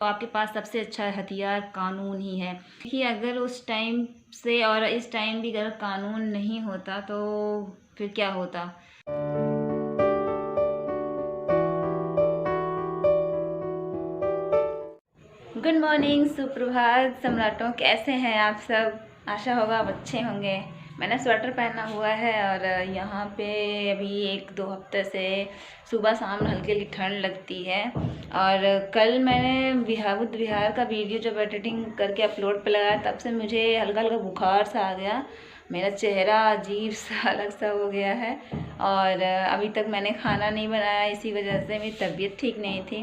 तो आपके पास सबसे अच्छा हथियार कानून ही है। देखिए, अगर उस टाइम से और इस टाइम भी अगर कानून नहीं होता तो फिर क्या होता। गुड मॉर्निंग, सुप्रभात सम्राटों, कैसे हैं आप सब। आशा होगा आप अच्छे होंगे। मैंने स्वेटर पहना हुआ है और यहाँ पे अभी 1-2 हफ्ते से सुबह शाम हल्की हल्की ठंड लगती है। और कल मैंने बुद्ध विहार का वीडियो जब एडिटिंग करके अपलोड पे लगाया तब से मुझे हल्का हल्का बुखार सा आ गया। मेरा चेहरा अजीब सा अलग सा हो गया है और अभी तक मैंने खाना नहीं बनाया, इसी वजह से मेरी तबीयत ठीक नहीं थी।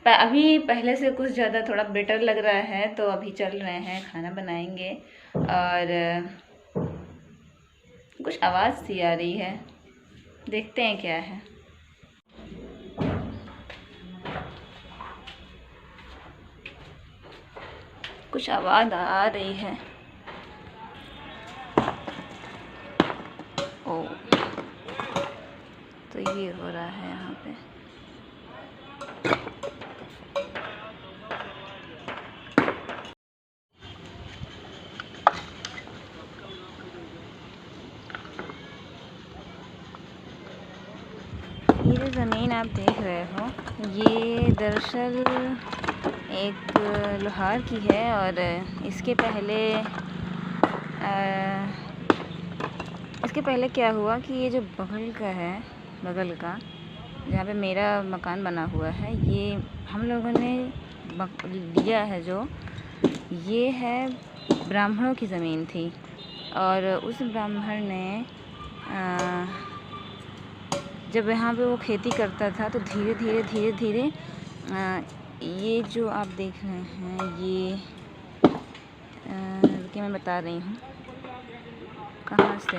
पर अभी पहले से कुछ ज़्यादा थोड़ा बेटर लग रहा है, तो अभी चल रहे हैं, खाना बनाएंगे। और कुछ आवाज़ सी आ रही है, देखते हैं क्या है। कुछ आवाज़ आ रही है। ओ, तो ये हो रहा है यहाँ पे। ये जो ज़मीन आप देख रहे हो, ये दरअसल एक लोहार की है। और इसके पहले क्या हुआ कि ये जो बगल का जहाँ पे मेरा मकान बना हुआ है, ये हम लोगों ने लिया है। जो ये है ब्राह्मणों की ज़मीन थी और उस ब्राह्मण ने जब यहाँ पे वो खेती करता था तो धीरे धीरे ये जो आप देख रहे हैं, ये रुकिए मैं बता रही हूँ कहाँ से।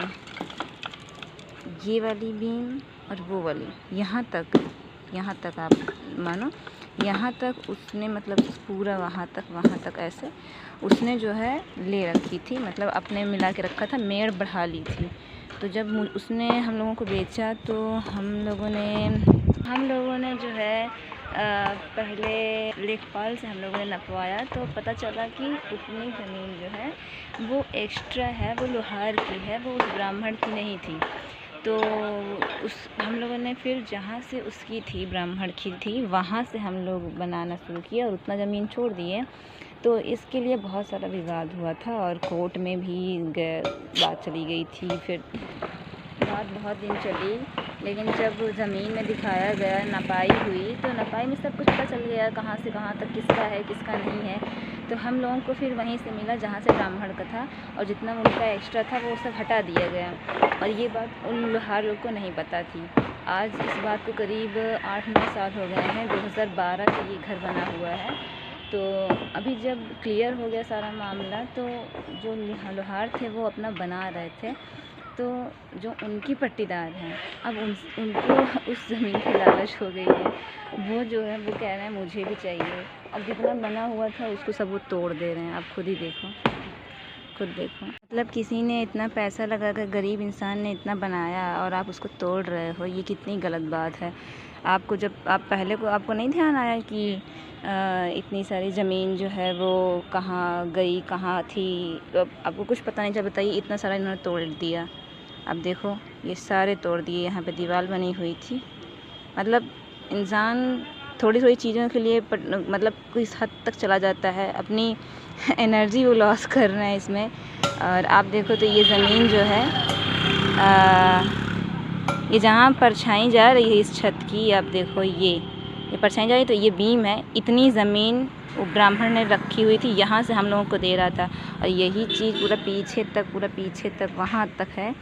ये वाली बीम और वो वाली यहाँ तक आप मानो, यहाँ तक उसने मतलब पूरा वहाँ तक ऐसे उसने जो है ले रखी थी, मतलब अपने मिला के रखा था, मेड़ बढ़ा ली थी। तो जब उसने हम लोगों को बेचा तो हम लोगों ने जो है पहले लेखपाल से हम लोगों ने नपवाया, तो पता चला कि उतनी ज़मीन जो है वो एक्स्ट्रा है, वो लोहार की है, वो उस ब्राह्मण की नहीं थी। तो हम लोगों ने फिर जहाँ से उसकी थी, ब्राह्मण की थी, वहाँ से हम लोग बनाना शुरू किया और उतना ज़मीन छोड़ दिए। तो इसके लिए बहुत सारा विवाद हुआ था और कोर्ट में भी बात चली गई थी। फिर बात बहुत दिन चली, लेकिन जब ज़मीन में दिखाया गया, नपाई हुई, तो नपाई में सब कुछ पता चल गया कहाँ से कहाँ तक किसका है किसका नहीं है। तो हम लोगों को फिर वहीं से मिला जहाँ से ब्राह्मण का था, और जितना उनका एक्स्ट्रा था वो सब हटा दिया गया। और ये बात उन लोहार लोग को नहीं पता थी। आज इस बात को करीब 8-9 साल हो गए हैं, 2012 से ये घर बना हुआ है। तो अभी जब क्लियर हो गया सारा मामला, तो जो लोहार थे वो अपना बना रहे थे, तो जो उनकी पट्टीदार हैं, अब उनको उस ज़मीन की लालच हो गई है। वो जो है वो कह रहे हैं मुझे भी चाहिए। अब जितना बना हुआ था उसको सब वो तोड़ दे रहे हैं। आप खुद देखो, मतलब किसी ने इतना पैसा लगा कर, गरीब इंसान ने इतना बनाया और आप उसको तोड़ रहे हो, ये कितनी गलत बात है। आपको जब आपको नहीं ध्यान आया कि इतनी सारी ज़मीन जो है वो कहाँ गई, कहाँ थी, तो आपको कुछ पता नहीं चल। बताइए, इतना सारा इन्होंने तोड़ दिया। अब देखो, ये सारे तोड़ दिए। यहाँ पे दीवार बनी हुई थी। मतलब इंसान थोड़ी चीज़ों के लिए मतलब किस हद तक चला जाता है, अपनी एनर्जी वो लॉस कर रहे हैं इसमें। और आप देखो तो ये ज़मीन जो है, ये जहाँ परछाई जा रही है इस छत की, आप देखो ये परछाई जा रही, तो ये बीम है। इतनी ज़मीन वो ब्राह्मण ने रखी हुई थी, यहाँ से हम लोगों को दे रहा था। और यही चीज़ पूरा पीछे तक वहाँ तक है।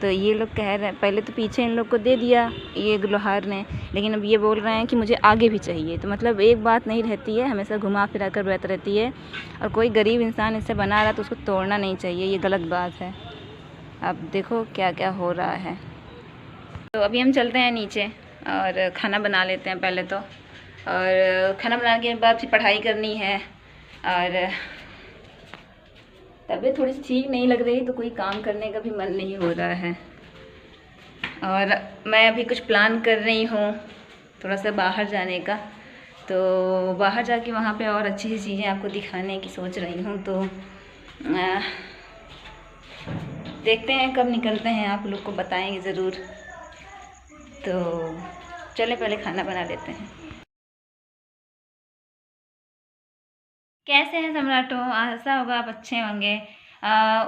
तो ये लोग कह रहे हैं, पहले तो पीछे इन लोग को दे दिया ये लोहार ने, लेकिन अब ये बोल रहे हैं कि मुझे आगे भी चाहिए। तो मतलब एक बात नहीं रहती है, हमेशा घुमा फिरा कर बात रहती है। और कोई गरीब इंसान इससे बना रहा तो उसको तोड़ना नहीं चाहिए, ये गलत बात है। अब देखो क्या क्या हो रहा है। तो अभी हम चलते हैं नीचे और खाना बना लेते हैं पहले तो। और खाना बनाने के बाद फिर पढ़ाई करनी है। और तबीयत थोड़ी सी ठीक नहीं लग रही, तो कोई काम करने का भी मन नहीं हो रहा है। और मैं अभी कुछ प्लान कर रही हूँ थोड़ा सा बाहर जाने का, तो बाहर जाके वहाँ पे और अच्छी सी चीज़ें आपको दिखाने की सोच रही हूँ। तो देखते हैं कब निकलते हैं, आप लोग को बताएंगे ज़रूर। तो चले पहले खाना बना लेते हैं। कैसे हैं सम्राटों, आशा होगा आप अच्छे होंगे।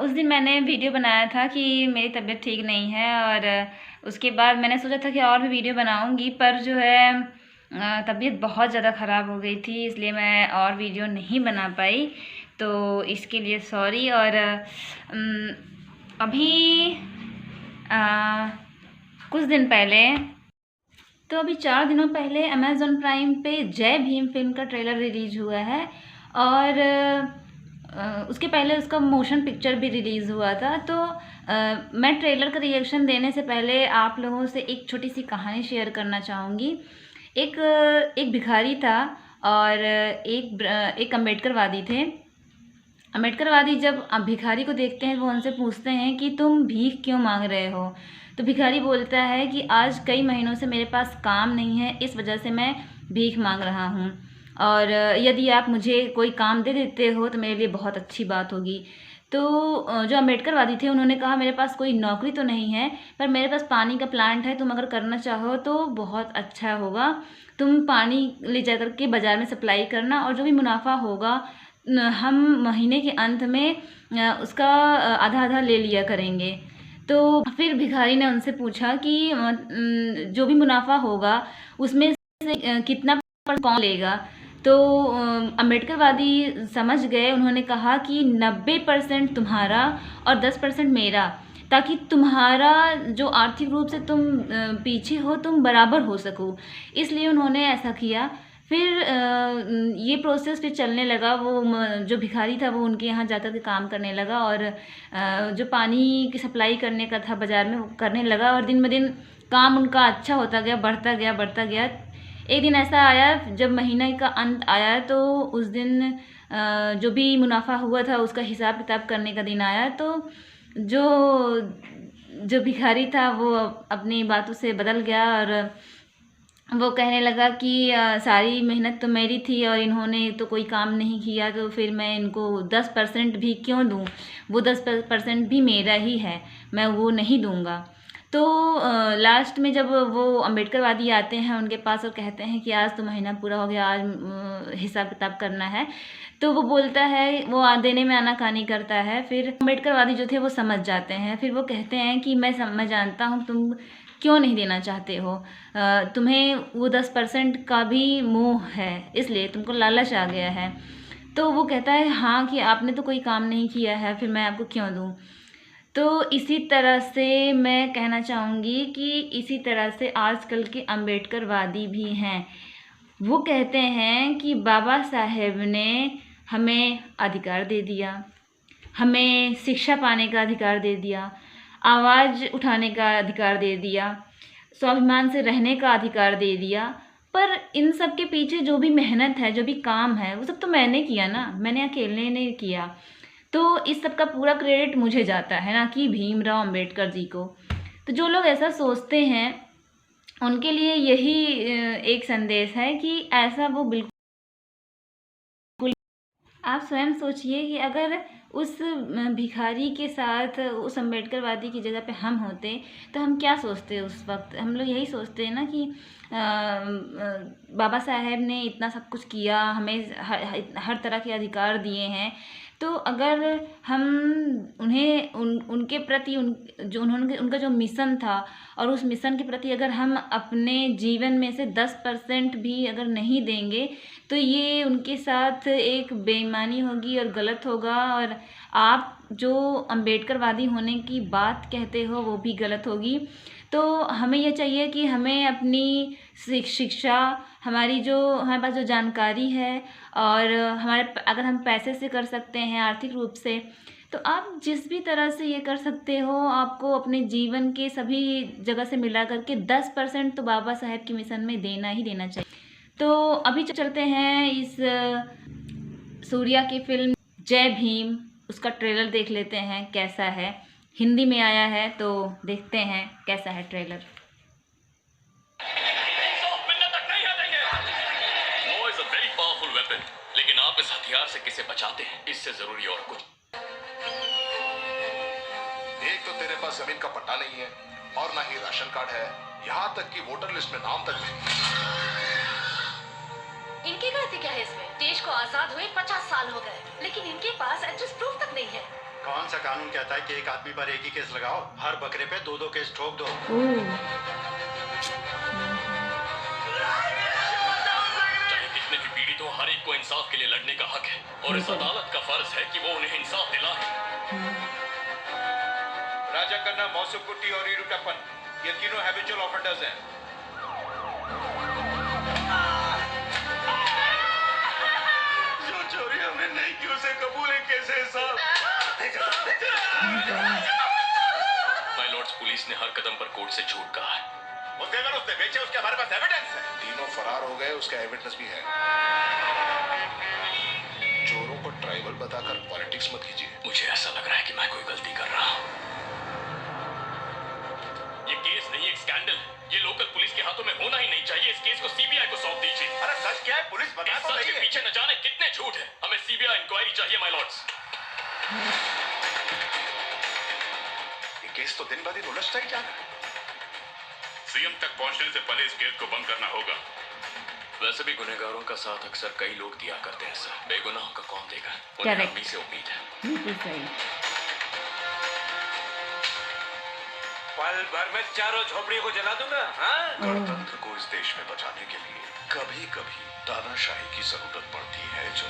उस दिन मैंने वीडियो बनाया था कि मेरी तबीयत ठीक नहीं है, और उसके बाद मैंने सोचा था कि और भी वीडियो बनाऊंगी, पर जो है तबीयत बहुत ज़्यादा ख़राब हो गई थी, इसलिए मैं और वीडियो नहीं बना पाई। तो इसके लिए सॉरी। और अभी कुछ दिन पहले, तो अभी 4 दिनों पहले अमेज़ॉन प्राइम पे जय भीम फिल्म का ट्रेलर रिलीज़ हुआ है, और उसके पहले उसका मोशन पिक्चर भी रिलीज़ हुआ था। तो मैं ट्रेलर का रिएक्शन देने से पहले आप लोगों से एक छोटी सी कहानी शेयर करना चाहूँगी। एक भिखारी था और एक अम्बेडकरवादी थे। अम्बेडकरवादी जब भिखारी को देखते हैं वो उनसे पूछते हैं कि तुम भीख क्यों मांग रहे हो। तो भिखारी बोलता है कि आज कई महीनों से मेरे पास काम नहीं है, इस वजह से मैं भीख मांग रहा हूँ, और यदि आप मुझे कोई काम दे देते हो तो मेरे लिए बहुत अच्छी बात होगी। तो जो अम्बेडकरवादी थे उन्होंने कहा, मेरे पास कोई नौकरी तो नहीं है, पर मेरे पास पानी का प्लांट है, तुम अगर करना चाहो तो बहुत अच्छा होगा। तुम पानी ले जा कर के बाज़ार में सप्लाई करना, और जो भी मुनाफा होगा हम महीने के अंत में उसका आधा आधा ले लिया करेंगे। तो फिर भिखारी ने उनसे पूछा कि जो भी मुनाफा होगा उसमें से कितना कौन लेगा। तो अम्बेडकरवादी समझ गए, उन्होंने कहा कि 90% तुम्हारा और 10% मेरा, ताकि तुम्हारा जो आर्थिक रूप से तुम पीछे हो तुम बराबर हो सको। इसलिए उन्होंने ऐसा किया। फिर ये प्रोसेस फिर चलने लगा। वो जो भिखारी था वो उनके यहाँ जाकर के काम करने लगा, और जो पानी की सप्लाई करने का था बाज़ार में वो करने लगा, और दिन ब दिन काम उनका अच्छा होता गया, बढ़ता गया बढ़ता गया। एक दिन ऐसा आया जब महीने का अंत आया, तो उस दिन जो भी मुनाफा हुआ था उसका हिसाब किताब करने का दिन आया। तो जो भिखारी था वो अपनी बातों से बदल गया, और वो कहने लगा कि सारी मेहनत तो मेरी थी और इन्होंने तो कोई काम नहीं किया, तो फिर मैं इनको 10% भी क्यों दूं, वो 10% भी मेरा ही है, मैं वो नहीं दूंगा। तो लास्ट में जब वो अम्बेडकरवादी आते हैं उनके पास और कहते हैं कि आज तो महीना पूरा हो गया, आज हिसाब किताब करना है, तो वो बोलता है, वो देने में आनाकानी करता है। फिर अम्बेडकरवादी जो थे वो समझ जाते हैं। फिर वो कहते हैं कि मैं जानता हूँ तुम क्यों नहीं देना चाहते हो, तुम्हें वो 10% का भी मोह है, इसलिए तुमको लालच आ गया है। तो वो कहता है हाँ कि आपने तो कोई काम नहीं किया है, फिर मैं आपको क्यों दूँ। तो इसी तरह से मैं कहना चाहूँगी कि इसी तरह से आजकल के अम्बेडकरवादी भी हैं। वो कहते हैं कि बाबा साहेब ने हमें अधिकार दे दिया, हमें शिक्षा पाने का अधिकार दे दिया, आवाज़ उठाने का अधिकार दे दिया, स्वाभिमान से रहने का अधिकार दे दिया, पर इन सब के पीछे जो भी मेहनत है, जो भी काम है, वो सब तो मैंने किया ना, मैंने अकेले ने किया। तो इस सब का पूरा क्रेडिट मुझे जाता है, ना कि भीमराव अंबेडकर जी को। तो जो लोग ऐसा सोचते हैं उनके लिए यही एक संदेश है कि ऐसा वो बिल्कुल। आप स्वयं सोचिए कि अगर उस भिखारी के साथ उस अम्बेडकरवादी की जगह पे हम होते तो हम क्या सोचते। उस वक्त हम लोग यही सोचते हैं ना कि बाबा साहेब ने इतना सब कुछ किया, हमें हर तरह के अधिकार दिए हैं, तो अगर हम उनके प्रति उनका जो मिशन था और उस मिशन के प्रति अगर हम अपने जीवन में से 10% भी अगर नहीं देंगे तो ये उनके साथ एक बेईमानी होगी और गलत होगा, और आप जो अम्बेडकरवादी होने की बात कहते हो वो भी गलत होगी। तो हमें ये चाहिए कि हमें अपनी शिक्षा, हमारे पास जो जानकारी है, और अगर हम पैसे से कर सकते हैं, आर्थिक रूप से, तो आप जिस भी तरह से ये कर सकते हो, आपको अपने जीवन के सभी जगह से मिला करके 10% तो बाबा साहेब के मिशन में देना ही देना चाहिए। तो अभी चलते हैं इस सूर्या की फिल्म जय भीम, उसका ट्रेलर देख लेते हैं कैसा है। हिंदी में आया है तो देखते हैं कैसा है ट्रेलर। इस हथियार से किसे बचाते हैं, इससे जरूरी और कुछ। एक तो तेरे पास जमीन का पट्टा नहीं है और ना ही राशन कार्ड है, यहाँ तक कि वोटर लिस्ट में नाम तक नहीं। इनकी गलती क्या है इसमें? देश को आजाद हुए 50 साल हो गए, लेकिन इनके पास एड्रेस प्रूफ तक नहीं है। कौन सा कानून कहता है कि एक आदमी पर एक ही केस लगाओ? हर बकरे पे 2-2 केस ठोक दो। चाहे कितने भी पीड़ित हो, हर एक को इंसाफ के लिए लड़ने का हक है और इस अदालत का फर्ज है कि वो उन्हें इंसाफ दिलाए। राजा कन्ना, मौसम कुट्टी और ईरूटप्पन, ये तीनों हैबिचुअल ऑफेंडर्स हैं। जो चोरी हमने नहीं की उसे कबूल है कैसे साहब? माय लॉर्ड्स, पुलिस ने हर कदम पर कोर्ट से झूठ कहा है। उसने बेचे, उसके हमारे पास एविडेंस है। तीनों फरार हो गए, उसका एविडेंस भी है। चोरों को ट्राइबल बताकर पॉलिटिक्स मत कीजिए। मुझे ऐसा लग रहा है कि मैं कोई गलती कर रहा हूँ। ये केस नहीं, एक स्कैंडल है। ये लोकल पुलिस के हाथों में होना ही नहीं चाहिए। इस केस को सीबीआई को सौंप दीजिए। अरे सच क्या है? पुलिस बता इस तो सच रही के है। पीछे न जाने कितने झूठ है। हमें सीबीआई इंक्वायरी चाहिए माय लॉर्ड्स। ये केस तो दिन ब दिन उलझता ही जा रहा है। सीएम तक पहुंचने से पहले इस केस को बंद करना होगा। वैसे भी गुनहगारों का साथ अक्सर कई लोग दिया करते हैं सर। बेगुनाहों का कौन देगा? उन्हें Correct. हम ही से उम्मीद है। बिल्कुल सही। पल भर में चारों झोपड़ियों को जला दूंगा। हाँ? गणतंत्र को इस देश में बचाने के लिए कभी कभी तानाशाही की जरूरत पड़ती है। जो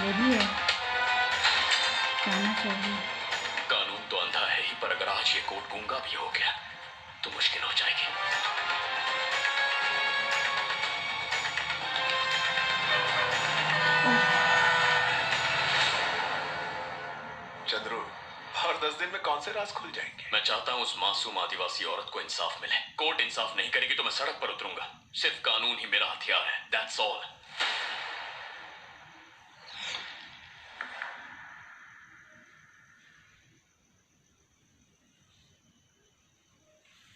ये भी है, कहना चाहिए। कानून तो अंधा है ही, पर अगर आज ये कोर्ट गूंगा भी हो गया तो मुश्किल हो जाएगी। चंद्रू, और 10 दिन में कौन से राज खुल जाएंगे? मैं चाहता हूँ उस मासूम आदिवासी औरत को इंसाफ मिले। कोर्ट इंसाफ नहीं करेगी तो मैं सड़क पर उतरूंगा। सिर्फ कानून ही मेरा हथियार है। That's all.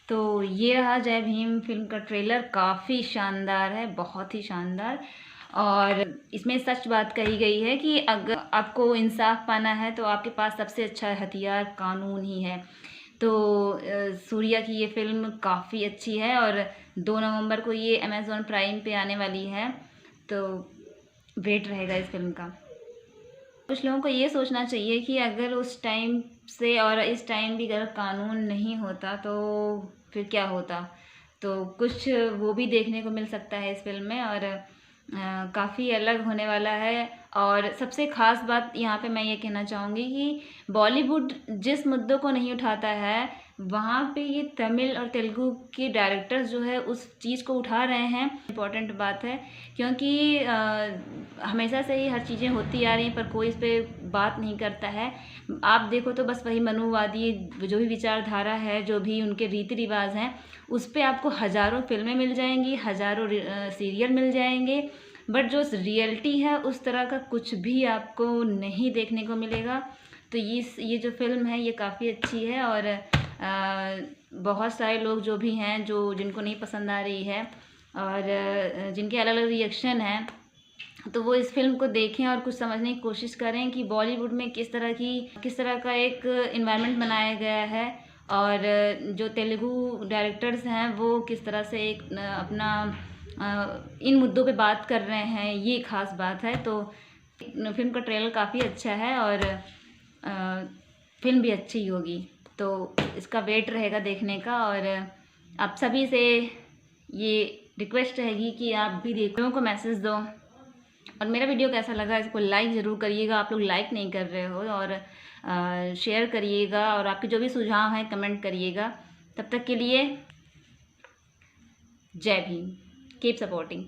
तो ये रहा जय भीम फिल्म का ट्रेलर। काफ़ी शानदार है, बहुत ही शानदार। और इसमें सच बात कही गई है कि अगर आपको इंसाफ पाना है तो आपके पास सबसे अच्छा हथियार कानून ही है। तो सूर्या की ये फिल्म काफ़ी अच्छी है और 2 नवंबर को ये अमेज़ॉन प्राइम पे आने वाली है। तो वेट रहेगा इस फिल्म का। कुछ लोगों को ये सोचना चाहिए कि अगर उस टाइम से और इस टाइम भी अगर कानून नहीं होता तो फिर क्या होता। तो कुछ वो भी देखने को मिल सकता है इस फिल्म में और काफ़ी अलग होने वाला है। और सबसे ख़ास बात यहाँ पे मैं ये कहना चाहूँगी कि बॉलीवुड जिस मुद्दों को नहीं उठाता है वहाँ पे ये तमिल और तेलुगु के डायरेक्टर्स जो है उस चीज़ को उठा रहे हैं। इम्पॉर्टेंट बात है क्योंकि हमेशा से ही हर चीज़ें होती आ रही हैं पर कोई इस पर बात नहीं करता है। आप देखो तो बस वही मनुवादी जो भी विचारधारा है, जो भी उनके रीति रिवाज हैं, उस पर आपको हज़ारों फिल्में मिल जाएंगी, हज़ारों सीरियल मिल जाएंगे, बट जो रियलिटी है उस तरह का कुछ भी आपको नहीं देखने को मिलेगा। तो ये जो फिल्म है ये काफ़ी अच्छी है और बहुत सारे लोग जो भी हैं जो जिनको नहीं पसंद आ रही है और जिनके अलग अलग रिएक्शन हैं तो वो इस फिल्म को देखें और कुछ समझने की कोशिश करें कि बॉलीवुड में किस तरह का एक इन्वायरमेंट बनाया गया है और जो तेलुगु डायरेक्टर्स हैं वो किस तरह से एक अपना इन मुद्दों पे बात कर रहे हैं, ये ख़ास बात है। तो फिल्म का ट्रेलर काफ़ी अच्छा है और फिल्म भी अच्छी होगी। तो इसका वेट रहेगा देखने का और आप सभी से ये रिक्वेस्ट रहेगी कि आप भी लोगों को मैसेज दो। और मेरा वीडियो कैसा लगा इसको लाइक ज़रूर करिएगा। आप लोग लाइक नहीं कर रहे हो और शेयर करिएगा और आपके जो भी सुझाव हैं कमेंट करिएगा। तब तक के लिए जय भीम, कीप सपोर्टिंग।